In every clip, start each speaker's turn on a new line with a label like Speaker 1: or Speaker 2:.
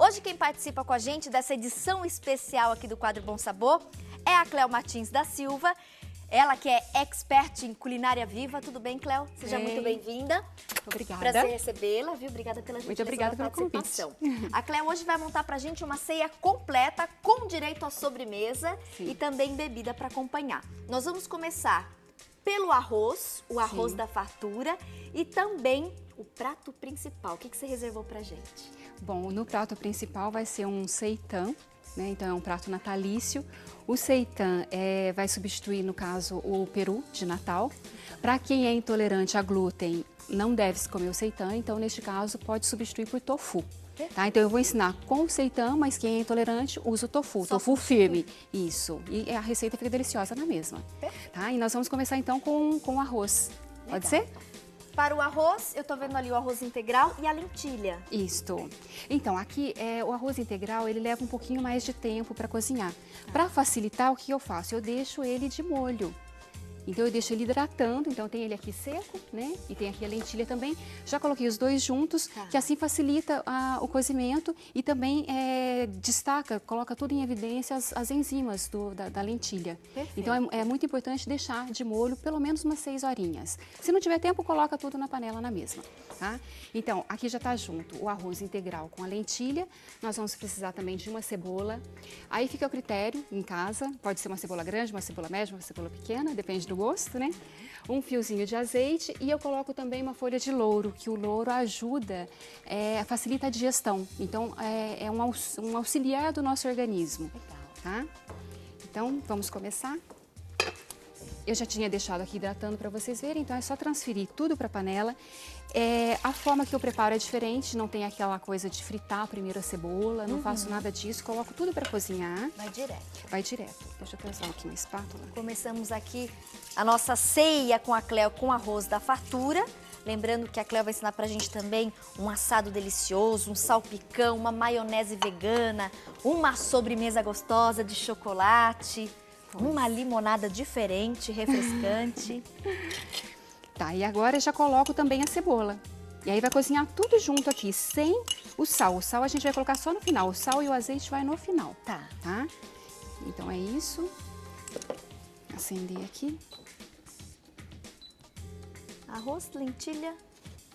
Speaker 1: Hoje quem participa com a gente dessa edição especial aqui do quadro Bom Sabor é a Cléo Martins da Silva. Ela que é expert em culinária viva. Tudo bem, Cléo? Seja muito bem-vinda.
Speaker 2: Obrigada.
Speaker 1: Prazer recebê-la, viu? Obrigada pela
Speaker 2: Muito obrigada pela
Speaker 1: participação. A Cléo hoje vai montar pra gente uma ceia completa, com direito à sobremesa e também bebida para acompanhar. Nós vamos começar pelo arroz, o arroz da fartura e também o prato principal. O que você reservou pra gente?
Speaker 2: Bom, no prato principal vai ser um seitã, né? Então é um prato natalício. O seitã vai substituir, no caso, o peru de Natal. Para quem é intolerante a glúten, não deve se comer o seitã, então neste caso pode substituir por tofu. Tá? Então eu vou ensinar com o seitã, mas quem é intolerante usa o tofu, tofu firme. Isso, e a receita fica deliciosa na mesma. Tá? E nós vamos começar então com o arroz. Pode ser?
Speaker 1: Para o arroz, eu tô vendo ali o arroz integral e a lentilha.
Speaker 2: Isto. Então, aqui o arroz integral, ele leva um pouquinho mais de tempo para cozinhar. Para facilitar, o que eu faço? Eu deixo ele de molho. Então, eu deixo ele hidratando, então tem ele aqui seco, né? E tem aqui a lentilha também. Já coloquei os dois juntos, que assim facilita o cozimento e também destaca, coloca tudo em evidência as enzimas da lentilha. Perfeito. Então, é muito importante deixar de molho pelo menos umas 6 horinhas. Se não tiver tempo, coloca tudo na panela na mesma, tá? Então, aqui já está junto o arroz integral com a lentilha. Nós vamos precisar também de uma cebola. Aí fica ao critério, em casa, pode ser uma cebola grande, uma cebola média, uma cebola pequena, depende do gosto, né? Um fiozinho de azeite e eu coloco também uma folha de louro, que o louro ajuda, facilita a digestão. Então, é um auxiliar do nosso organismo. Tá? Então, vamos começar. Eu já tinha deixado aqui hidratando para vocês verem, então é só transferir tudo para a panela. A forma que eu preparo é diferente, não tem aquela coisa de fritar primeiro a cebola, não faço nada disso, coloco tudo para cozinhar.
Speaker 1: Vai direto.
Speaker 2: Vai direto. Deixa eu trazer aqui uma espátula.
Speaker 1: Começamos aqui a nossa ceia com a Cléo com arroz da fartura. Lembrando que a Cléo vai ensinar pra gente também um assado delicioso, um salpicão, uma maionese vegana, uma sobremesa gostosa de chocolate. Uma limonada diferente, refrescante.
Speaker 2: Tá, e agora eu já coloco também a cebola. E aí vai cozinhar tudo junto aqui, sem o sal. O sal a gente vai colocar só no final. O sal e o azeite vai no final. Tá. Então é isso. Acender aqui.
Speaker 1: Arroz, lentilha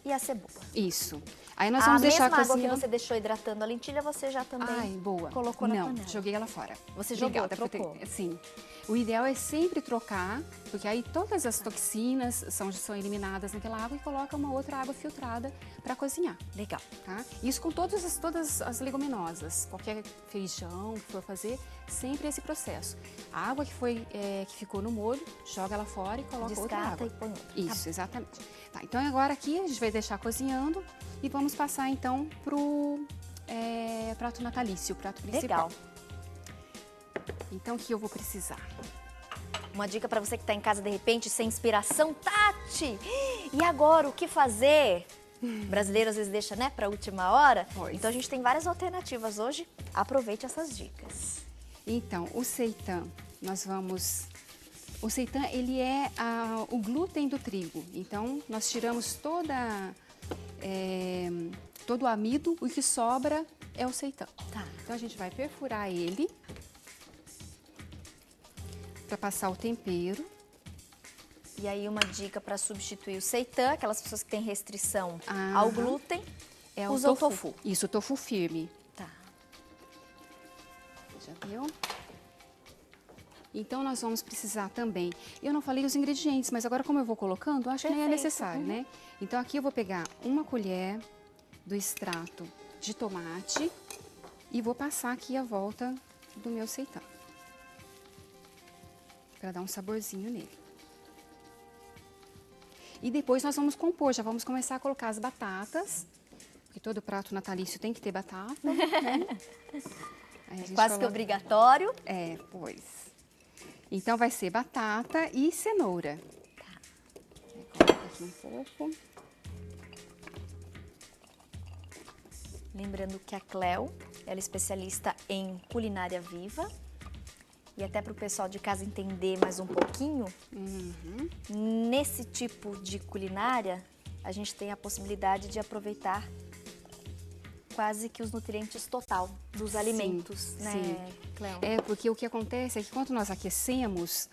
Speaker 1: e a cebola.
Speaker 2: Isso. Aí nós vamos deixar cozinhando.
Speaker 1: A mesma água que você deixou hidratando a lentilha, você já também colocou na panela.
Speaker 2: Não, joguei ela fora.
Speaker 1: Você jogou, trocou?
Speaker 2: Sim. O ideal é sempre trocar, porque aí todas as toxinas são eliminadas naquela água e coloca uma outra água filtrada para cozinhar.
Speaker 1: Legal.
Speaker 2: Tá? Isso com todas as leguminosas, qualquer feijão que for fazer, sempre esse processo. A água que ficou no molho, joga ela fora e coloca outra água.
Speaker 1: E põe outra.
Speaker 2: Isso, exatamente. Tá, então agora aqui a gente vai deixar cozinhando e vamos passar então pro prato natalício, o prato principal. Legal. Então, o que eu vou precisar?
Speaker 1: Uma dica para você que está em casa de repente sem inspiração, Tati! E agora, o que fazer? O brasileiro às vezes deixa, né, para a última hora. Pois. Então a gente tem várias alternativas hoje. Aproveite essas dicas.
Speaker 2: Então, o seitã, o seitã, ele é o glúten do trigo. Então, nós tiramos todo o amido, o que sobra é o seitã. Tá. Então, a gente vai perfurar ele para passar o tempero.
Speaker 1: E aí uma dica para substituir o seitã, aquelas pessoas que têm restrição ao glúten, usa o tofu.
Speaker 2: Isso, o tofu firme.
Speaker 1: Tá.
Speaker 2: Já viu? Então nós vamos precisar também, eu não falei os ingredientes, mas agora como eu vou colocando, acho que nem é necessário, né? Então aqui eu vou pegar uma colher do extrato de tomate e vou passar aqui a volta do meu seitã, para dar um saborzinho nele. E depois nós vamos compor, já vamos começar a colocar as batatas, porque todo prato natalício tem que ter batata, né?
Speaker 1: Quase que obrigatório.
Speaker 2: Pois. Então vai ser batata e cenoura. Tá. Coloca aqui um pouco.
Speaker 1: Lembrando que a Cléo, ela é especialista em culinária viva. E até para o pessoal de casa entender mais um pouquinho, nesse tipo de culinária, a gente tem a possibilidade de aproveitar quase que os nutrientes total dos alimentos, né,
Speaker 2: sim.
Speaker 1: Cleo?
Speaker 2: Porque o que acontece é que quando nós aquecemos,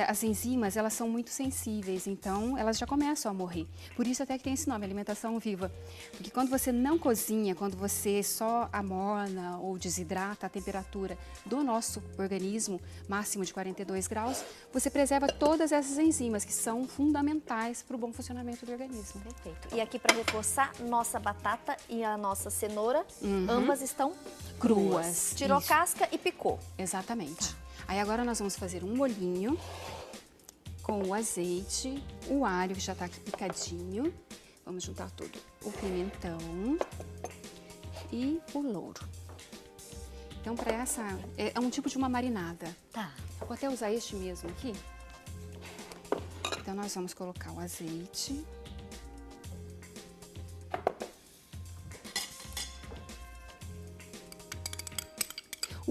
Speaker 2: as enzimas, elas são muito sensíveis, então elas já começam a morrer. Por isso até que tem esse nome, alimentação viva. Porque quando você não cozinha, quando você só amorna ou desidrata a temperatura do nosso organismo, máximo de 42 graus, você preserva todas essas enzimas que são fundamentais para o bom funcionamento do organismo.
Speaker 1: Perfeito. E aqui para reforçar, nossa batata e a nossa cenoura, ambas estão cruas. Tirou
Speaker 2: Isso.
Speaker 1: casca e picou.
Speaker 2: Exatamente. Aí agora nós vamos fazer um molhinho com o azeite, o alho que já está aqui picadinho. Vamos juntar tudo. O pimentão e o louro. Então, para essa, é um tipo de uma marinada.
Speaker 1: Tá.
Speaker 2: Vou até usar este mesmo aqui. Então, nós vamos colocar o azeite.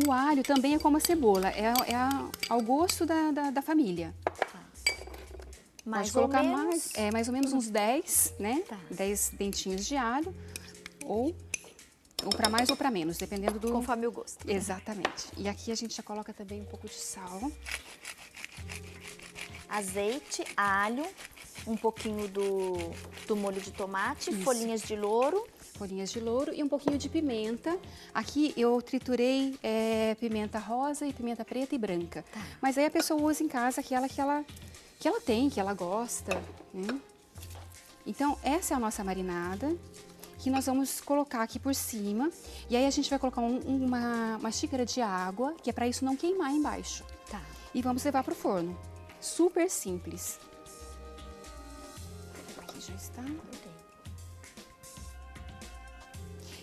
Speaker 2: O alho também é como a cebola, ao gosto da família.
Speaker 1: Mais
Speaker 2: Pode colocar
Speaker 1: ou menos.
Speaker 2: mais ou menos uns 10, né?
Speaker 1: Tá.
Speaker 2: 10 dentinhos de alho, ou para mais ou para menos, dependendo do...
Speaker 1: Conforme o gosto.
Speaker 2: Exatamente. E aqui a gente já coloca também um pouco de sal.
Speaker 1: Azeite, alho, um pouquinho do molho de tomate,
Speaker 2: Isso.
Speaker 1: folhinhas de louro.
Speaker 2: Folhinhas de louro e um pouquinho de pimenta. Aqui eu triturei pimenta rosa e pimenta preta e branca.
Speaker 1: Tá.
Speaker 2: Mas aí a pessoa usa em casa aquela que ela tem, que ela gosta, né? Então, essa é a nossa marinada, que nós vamos colocar aqui por cima. E aí a gente vai colocar uma xícara de água, que é para isso não queimar embaixo.
Speaker 1: Tá.
Speaker 2: E vamos levar para o forno. Super simples. Aqui já está.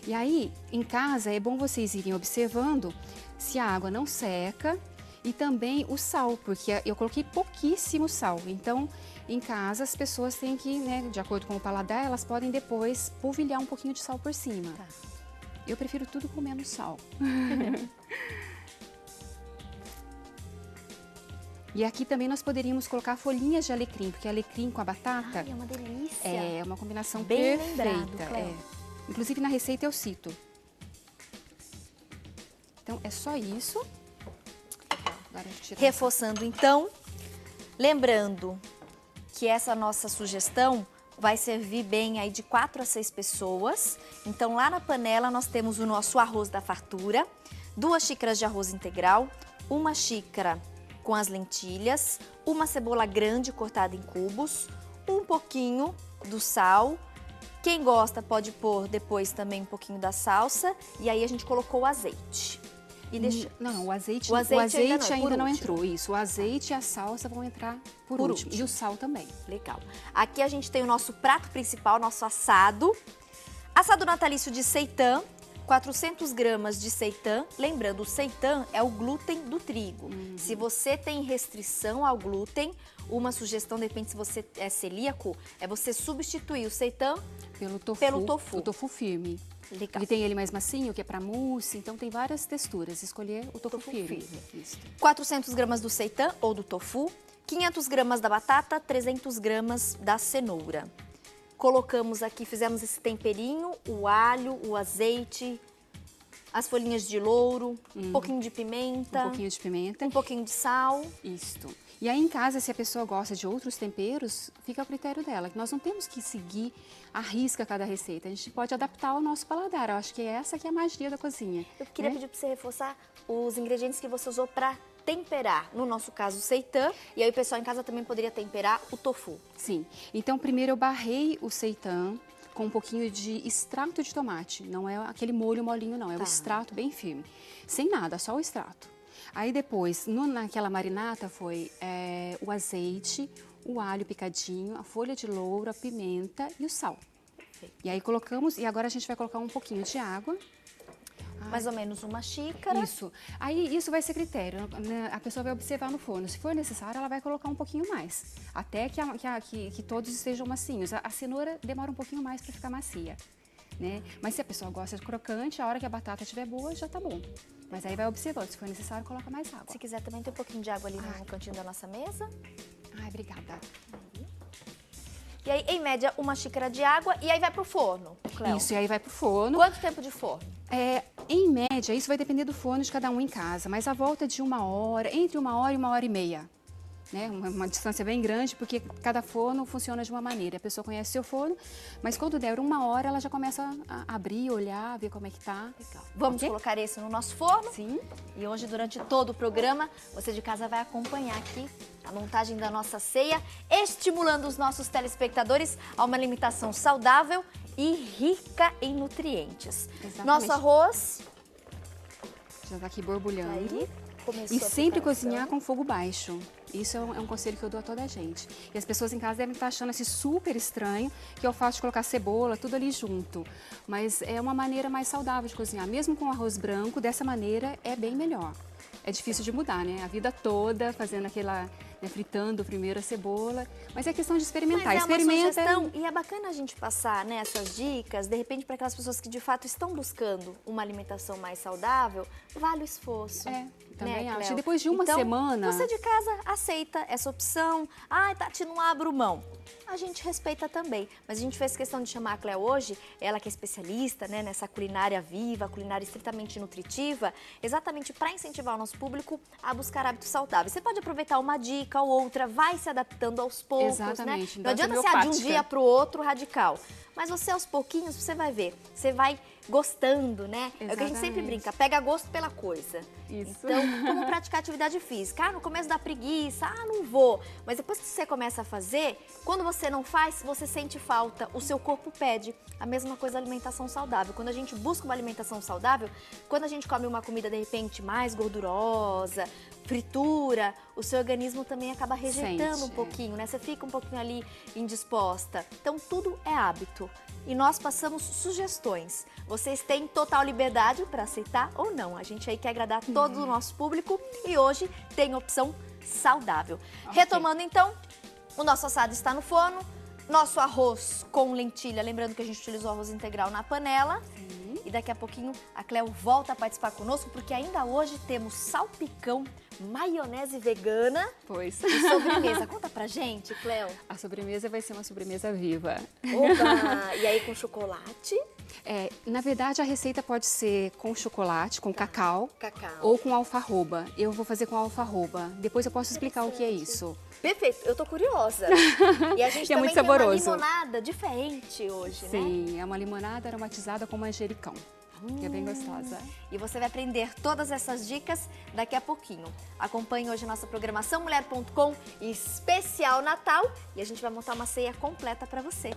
Speaker 2: E aí, em casa, é bom vocês irem observando se a água não seca e também o sal, porque eu coloquei pouquíssimo sal. Então, em casa, as pessoas têm que, né, de acordo com o paladar, elas podem depois polvilhar um pouquinho de sal por cima.
Speaker 1: Tá.
Speaker 2: Eu prefiro tudo com menos sal. E aqui também nós poderíamos colocar folhinhas de alecrim, porque alecrim com a batata
Speaker 1: Ai, é uma delícia.
Speaker 2: é uma combinação
Speaker 1: Bem
Speaker 2: perfeita.
Speaker 1: lembrado, Cleo.
Speaker 2: Inclusive na receita eu cito. Então é só isso. Agora a gente tira
Speaker 1: Reforçando então, lembrando que essa nossa sugestão vai servir bem aí de 4 a 6 pessoas. Então lá na panela nós temos o nosso arroz da fartura, 2 xícaras de arroz integral, 1 xícara com as lentilhas, uma cebola grande cortada em cubos, um pouquinho do sal. Quem gosta pode pôr depois também um pouquinho da salsa. E aí a gente colocou o azeite. E deixa...
Speaker 2: Não, o azeite
Speaker 1: por
Speaker 2: ainda não
Speaker 1: último.
Speaker 2: entrou. Isso, o azeite e a salsa vão entrar por último. E o sal também.
Speaker 1: Legal. Aqui a gente tem o nosso prato principal, nosso assado. Assado natalício de seitã, 400 gramas de seitã. Lembrando, o seitã é o glúten do trigo. Se você tem restrição ao glúten, uma sugestão, de repente, se você é celíaco, é você substituir o seitã
Speaker 2: Pelo tofu. O tofu firme.
Speaker 1: Legal.
Speaker 2: Ele tem ele mais macio, que é para mousse, então tem várias texturas. Escolher o tofu firme. Isso.
Speaker 1: 400 gramas do seitã ou do tofu, 500 gramas da batata, 300 gramas da cenoura. Colocamos aqui, fizemos esse temperinho, o alho, o azeite, as folhinhas de louro, um pouquinho de pimenta,
Speaker 2: Um pouquinho de pimenta.
Speaker 1: um pouquinho de sal.
Speaker 2: Isto. E aí em casa, se a pessoa gosta de outros temperos, fica ao critério dela. Nós não temos que seguir à risca cada receita. A gente pode adaptar ao nosso paladar. Eu acho que essa que é a magia da cozinha.
Speaker 1: Eu queria pedir para você reforçar os ingredientes que você usou para temperar. No nosso caso, o seitã. E aí o pessoal em casa também poderia temperar o tofu.
Speaker 2: Sim. Então, primeiro eu barrei o seitã com um pouquinho de extrato de tomate. Não é aquele molho molinho, não. É o extrato bem firme. Sem nada, só o extrato. Aí depois, naquela marinata foi o azeite, o alho picadinho, a folha de louro, a pimenta e o sal. E aí colocamos, e agora a gente vai colocar um pouquinho de água.
Speaker 1: Mais ou menos 1 xícara.
Speaker 2: Isso. Aí isso vai ser critério, né? A pessoa vai observar no forno. Se for necessário, ela vai colocar um pouquinho mais. Até que todos estejam macinhos. A cenoura demora um pouquinho mais para ficar macia, né? Mas se a pessoa gosta de crocante, a hora que a batata estiver boa, já tá bom. Mas aí vai observando. Se for necessário, coloca mais água.
Speaker 1: Se quiser também tem um pouquinho de água ali no cantinho da nossa mesa.
Speaker 2: Ai, obrigada.
Speaker 1: E aí, em média, uma xícara de água e aí vai pro forno, Cléo.
Speaker 2: Isso, e aí vai pro forno.
Speaker 1: Quanto tempo de forno?
Speaker 2: Em média, isso vai depender do forno de cada um em casa, mas a volta de 1 hora, entre 1 hora e 1 hora e meia. Né? Uma distância bem grande, porque cada forno funciona de uma maneira. A pessoa conhece seu forno, mas quando der 1 hora, ela já começa a abrir, olhar, ver como é que tá.
Speaker 1: Legal. Vamos colocar esse no nosso forno?
Speaker 2: Sim.
Speaker 1: E hoje, durante todo o programa, você de casa vai acompanhar aqui a montagem da nossa ceia, estimulando os nossos telespectadores a uma alimentação saudável e rica em nutrientes.
Speaker 2: Exatamente.
Speaker 1: Nosso arroz
Speaker 2: Já tá aqui borbulhando.
Speaker 1: aí começou
Speaker 2: E sempre
Speaker 1: a preparação.
Speaker 2: cozinhar com fogo baixo. Isso é um conselho que eu dou a toda a gente. E as pessoas em casa devem estar achando assim super estranho que eu faço de colocar cebola, tudo ali junto. Mas é uma maneira mais saudável de cozinhar. Mesmo com arroz branco, dessa maneira é bem melhor. É difícil de mudar, né? A vida toda fazendo aquela, né, fritando primeiro a cebola. Mas é questão de experimentar.
Speaker 1: Mas é uma
Speaker 2: Experimenta.
Speaker 1: sugestão e é bacana a gente passar, né, essas dicas, de repente, para aquelas pessoas que de fato estão buscando uma alimentação mais saudável, vale o esforço.
Speaker 2: Também acho.
Speaker 1: Cléo?
Speaker 2: E depois de uma
Speaker 1: Então,
Speaker 2: semana...
Speaker 1: você de casa aceita essa opção. Ah, Tati, não abro mão. A gente respeita também. Mas a gente fez questão de chamar a Cléo hoje, ela que é especialista, né, nessa culinária viva, culinária estritamente nutritiva, exatamente para incentivar o nosso público a buscar hábitos saudáveis. Você pode aproveitar uma dica ou outra, vai se adaptando aos poucos,
Speaker 2: Exatamente.
Speaker 1: né? Não adianta ser de um dia para o outro radical. Mas você aos pouquinhos, você vai ver, você vai gostando, né? É o que a gente sempre brinca, pega gosto pela coisa.
Speaker 2: Isso.
Speaker 1: Então, como praticar atividade física? Ah, no começo dá preguiça, não vou. Mas depois que você começa a fazer, quando você não faz, você sente falta, o seu corpo pede. A mesma coisa a alimentação saudável. Quando a gente busca uma alimentação saudável, quando a gente come uma comida, de repente, mais gordurosa, fritura, o seu organismo também acaba rejeitando um pouquinho, né? Você fica um pouquinho ali indisposta. Então, tudo é hábito. E nós passamos sugestões. Vocês têm total liberdade para aceitar ou não. A gente aí quer agradar todo o nosso público e hoje tem opção saudável. Retomando então, o nosso assado está no forno, nosso arroz com lentilha, lembrando que a gente utilizou arroz integral na panela. Sim. E daqui a pouquinho a Cléo volta a participar conosco, porque ainda hoje temos salpicão, maionese vegana e sobremesa. Conta pra gente, Cléo.
Speaker 2: A sobremesa vai ser uma sobremesa viva.
Speaker 1: Opa! E aí com chocolate?
Speaker 2: Na verdade, a receita pode ser com chocolate, com cacau ou com alfarroba. Eu vou fazer com alfarroba. Depois eu posso explicar o que é isso.
Speaker 1: Perfeito, eu tô curiosa. E a gente
Speaker 2: é
Speaker 1: também
Speaker 2: muito
Speaker 1: tem
Speaker 2: saboroso.
Speaker 1: uma limonada diferente hoje, né?
Speaker 2: Sim, é uma limonada aromatizada com manjericão. Que é bem gostosa.
Speaker 1: E você vai aprender todas essas dicas daqui a pouquinho. Acompanhe hoje a nossa programação Mulher.com especial Natal e a gente vai montar uma ceia completa para você.